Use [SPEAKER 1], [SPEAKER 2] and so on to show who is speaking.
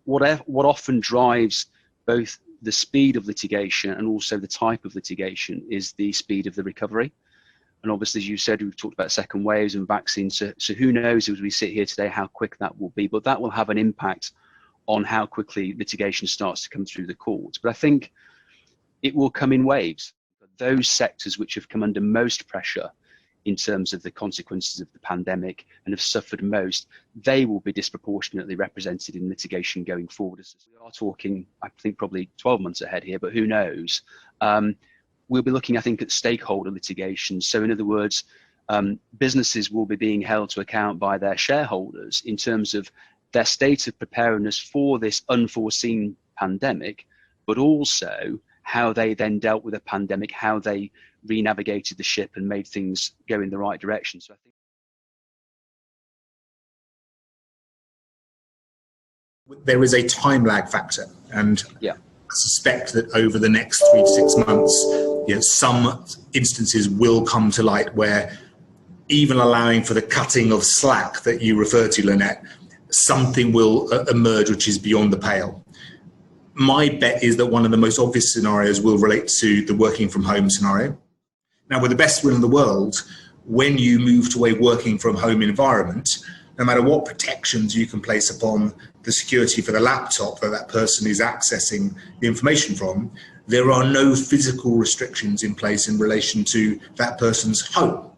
[SPEAKER 1] what often drives both the speed of litigation and also the type of litigation is the speed of the recovery. And obviously, as you said, we've talked about second waves and vaccines. So who knows as we sit here today how quick that will be, but that will have an impact on how quickly litigation starts to come through the courts. But I think it will come in waves. Those sectors which have come under most pressure in terms of the consequences of the pandemic and have suffered most, they will be disproportionately represented in litigation going forward. As we are talking, I think probably 12 months ahead here, but who knows? We'll be looking, I think, at stakeholder litigation. So in other words, businesses will be being held to account by their shareholders in terms of their state of preparedness for this unforeseen pandemic, but also how they then dealt with a pandemic, how they re-navigated the ship and made things go in the right direction. So I think
[SPEAKER 2] there is a time lag factor, and
[SPEAKER 1] yeah.
[SPEAKER 2] I suspect that over the next 3 to 6 months, some instances will come to light where, even allowing for the cutting of slack that you refer to, Lynette, something will emerge which is beyond the pale. My bet is that one of the most obvious scenarios will relate to the working from home scenario. Now, with the best will in the world, when you move to a working from home environment, no matter what protections you can place upon the security for the laptop that person is accessing the information from, there are no physical restrictions in place in relation to that person's home.